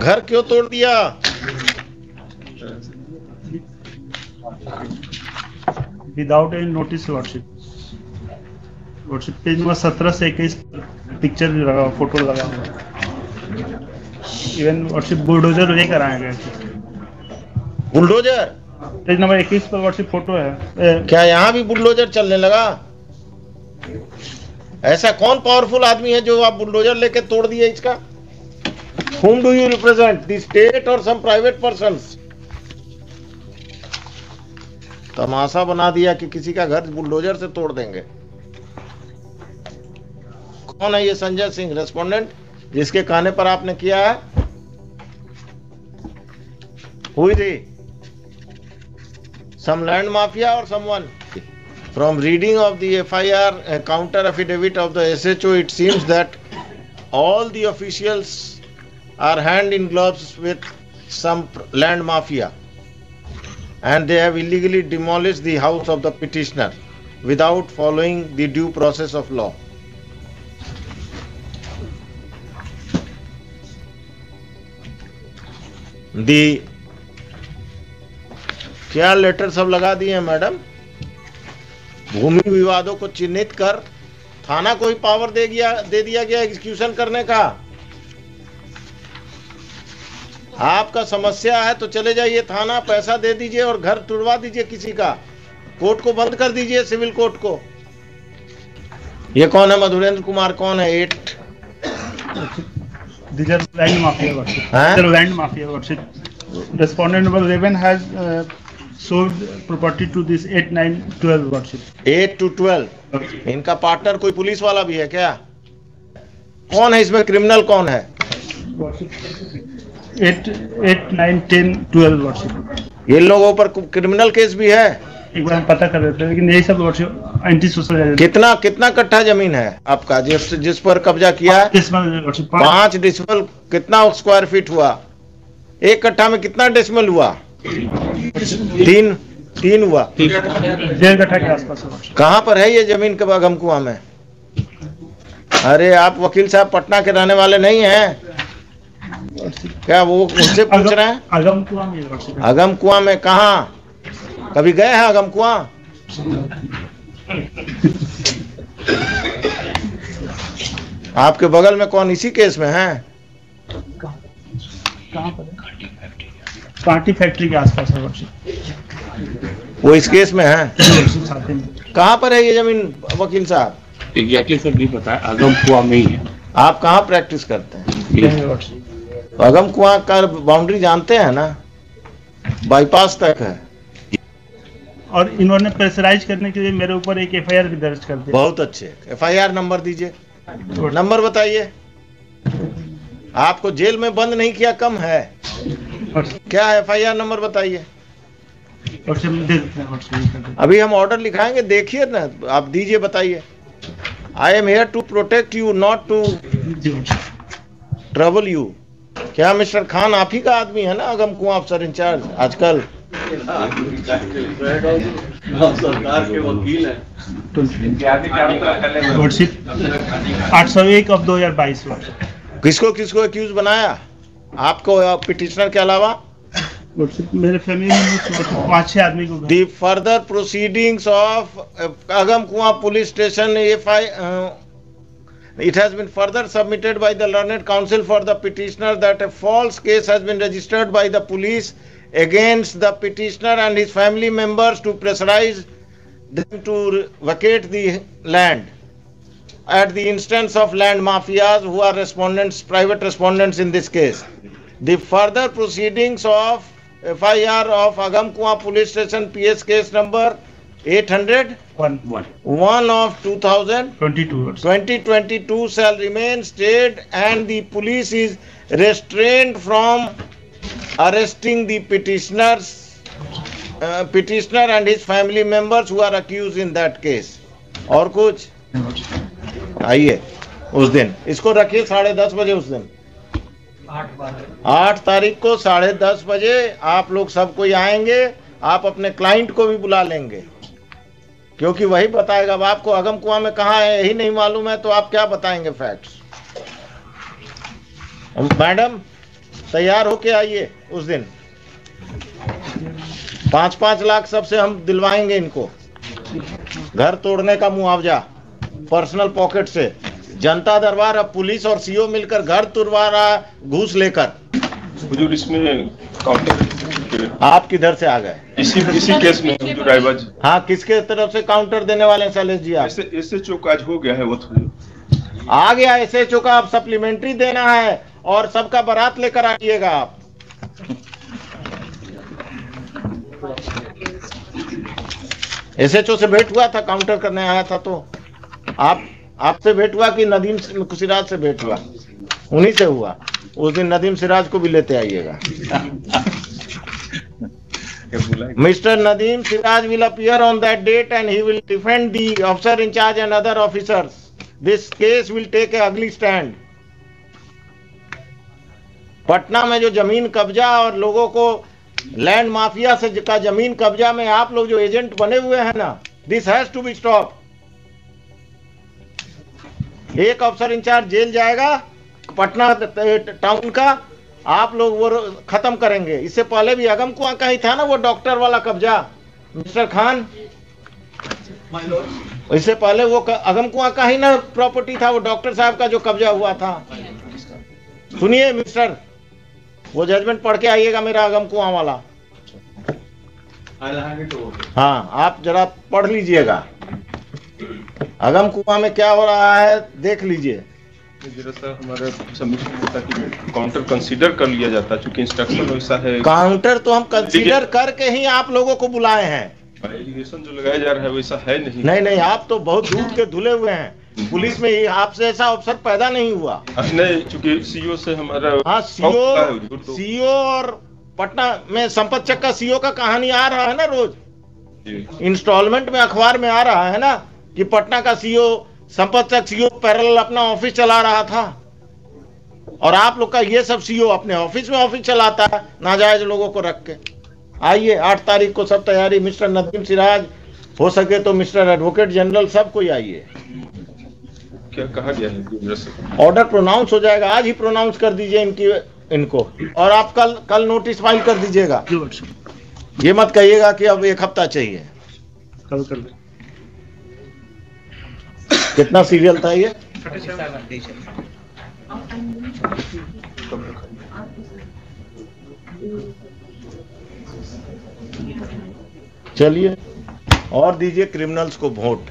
घर क्यों तोड़ दिया? Without any notice lordship. Lordship page number 17 से 21 पिक्चर लगा, फोटो लगा हुआ। इवन लॉर्डशिप बुलडोजर लेकर आए गए। बुलडोजर पेज नंबर 21 पर लॉर्डशिप फोटो है। क्या यहाँ भी बुलडोजर चलने लगा? ऐसा कौन पावरफुल आदमी है जो आप बुलडोजर लेके तोड़ दिए इसका? Whom do you represent? The state or some private persons? तमाशा बना दिया कि किसी का घर बुलडोजर से तोड़ देंगे। कौन है ये संजय सिंह रेस्पोंडेंट जिसके कहने पर आपने किया है? Who is he? Some land mafia or someone? From reading of the FIR counter affidavit of the SHO, it seems that all the officials are hand in gloves with some land mafia, and they have illegally demolished the house of the petitioner without following the due process of law. क्या letter सब लगा दिए हैं madam? भूमि विवादों को चिन्हित कर थाना को ही पावर दे दिया गया एग्जीक्यूशन करने का। आपका समस्या है तो चले जाइए थाना, पैसा दे दीजिए और घर तुड़वा दीजिए किसी का। कोर्ट को बंद कर दीजिए, सिविल कोर्ट को। ये कौन है? मधुरेंद्र कुमार कौन है? Land mafia worship. Respondent number 11 has sold property to this 8, 9, 12 worship. 8 to 12. इनका पार्टनर कोई पुलिस वाला भी है क्या? कौन है इसमें? क्रिमिनल कौन है? 8, 9, 10, 12 वर्षिप। ये लोगों पर क्रिमिनल केस भी है? एक बार हम पता कर लेते हैं, लेकिन यही सब वर्षिप एंटी सोशल। कितना कट्ठा जमीन है आपका जिस पर कब्जा किया है? 5 डेसिमल। कितना स्क्वायर फीट हुआ? एक कट्ठा में कितना डेसिमल हुआ? 3 हुआ। 1.5 कट्ठा के आसपास। कहाँ पर है ये जमीन के अगम कुआं में? अरे आप वकील साहब पटना के रहने वाले नहीं हैं क्या? वो उनसे पूछ रहे हैं। अगम कुआं में कहाँ? कभी गए हैं अगम कुआं? आपके बगल में कौन इसी केस में है? कहाँ पर? कांटी फैक्ट्री के आसपास है वर्षिप। वो इस केस में है? कहाँ पर है ये जमीन वकील साहब? एग्जैक्टली सर नहीं पता है, अगम कुआं में ही है। आप कहाँ प्रैक्टिस करते हैं? अगम कुआं का बाउंड्री जानते हैं ना? बाईपास तक है। और इन्होंने प्रेशराइज करने के लिए मेरे ऊपर एक FIR भी दर्ज कर दिया। बहुत अच्छे। FIR नंबर दीजिए। नंबर बताइए। आपको जेल में बंद नहीं किया कम है क्या? FIR नंबर बताइए। अभी हम ऑर्डर लिखाएंगे, देखिए ना, आप दीजिए, बताइए। I am here to protect you, not to trouble you. क्या मिस्टर खान आप ही का आदमी है ना, अगम कुआं अफसर इंचार्ज आजकल? सरकार के वकील हैं। 801 of 2022। किसको एक्यूज बनाया? आपको पिटिशनर के अलावा? मेरे फैमिली में 5-6 आदमी को। The further proceedings of Agam Kuan police station, it has been further submitted by the learned counsel for the petitioner that a false case has been registered by the police against the petitioner and his family members to pressurize them to vacate the land at the instance of land mafias who are respondents, private respondents in this case. The further proceedings of FIR of Agam Kuan police station PS case number 801 of 2022 shall remain stayed, and the police is restrained from arresting the petitioner and his family members who are accused in that case. और कुछ? आइए उस दिन इसको रखिए 10:30 बजे। उस दिन 8 तारीख को 10:30 बजे आप लोग सब कोई आएंगे। आप अपने क्लाइंट को भी बुला लेंगे, क्योंकि वही बताएगा। अब आपको अगम कुआं में कहाँ है यही नहीं मालूम है तो आप क्या बताएंगे फैक्ट्स? मैडम तैयार होके आइए उस दिन। 5-5 लाख सबसे हम दिलवाएंगे इनको, घर तोड़ने का मुआवजा पर्सनल पॉकेट से। जनता दरबार अब पुलिस और सीओ मिलकर घर तुड़वा रहा घूस लेकर। हुजूर इसमें काउंटर आप किधर से आ गए? इसी केस में हुजूर रायबाज। हाँ, किसके तरफ से काउंटर देने वाले हैं शैलेश जी आप? इससे चौक आज हो गया है वो तो आ गया एसएचओ का, अब सप्लीमेंट्री देना है और सबका बारात लेकर आइएगा आप। एसएचओ से भेंट हुआ था, काउंटर करने आया था, तो आपसे भेंट हुआ कि नदीम सिराज से भेंट हुआ? उन्हीं से हुआ। उस दिन नदीम सिराज को भी लेते आइएगा। Mr. Nadeem Siraj will appear on that date and he will defend the officer in charge and other officers. This case will take a ugly stand. Patna में जो जमीन कब्जा और लोगों को लैंड माफिया से का जमीन कब्जा में आप लोग जो एजेंट बने हुए हैं ना, this has to be stop. एक अफसर इंचार्ज जेल जाएगा पटना टाउन का, आप लोग वो खत्म करेंगे। इससे पहले भी अगम कुआं का ही था ना वो डॉक्टर वाला कब्जा, मिस्टर खान। इससे पहले वो अगम कुआं का ही ना प्रॉपर्टी था, वो डॉक्टर साहब का जो कब्जा हुआ था। सुनिए मिस्टर, वो जजमेंट पढ़ के आइएगा मेरा अगम कुआं वाला। हाँ, आप जरा पढ़ लीजिएगा अगम कुआं में क्या हो रहा है, देख लीजिए। जरा सा हमारे सबमिशन होता कि काउंटर कंसीडर कर लिया जाता, चूंकि इंस्ट्रक्शन वैसा है। काउंटर तो हम कंसीडर करके ही आप लोगों को बुलाए हैं। एलिगेशन जो लगाया जा रहा है वैसा है नहीं। नहीं, आप तो बहुत दूध के धुले हुए हैं। पुलिस में आपसे ऐसा अफसर पैदा नहीं हुआ। नहीं, चूंकि सीओ से हमारा। हाँ, सीओ और पटना में संपत चक का सीओ का कहानी आ रहा है ना रोज, इंस्टॉलमेंट में अखबार में आ रहा है ना कि पटना का सीओ संपत चक सीओ पैरेलल अपना ऑफिस चला रहा था, और आप लोग का ये सब सीओ अपने ऑफिस में ऑफिस चलाता है नाजायज लोगों को रख के। आइए 8 तारीख को सब तैयारी। मिस्टर नदीम सिराज, हो सके तो मिस्टर एडवोकेट जनरल, सब कोई आइए। क्या कहा गया है? ऑर्डर प्रोनाउंस हो जाएगा, आज ही प्रोनाउंस कर दीजिए इनको, और आप कल नोटिस फाइल कर दीजिएगा। ये मत कहिएगा कि अब 1 हफ्ता चाहिए। कल कर। कितना सीरियल था ये? चलिए, और दीजिए क्रिमिनल्स को वोट।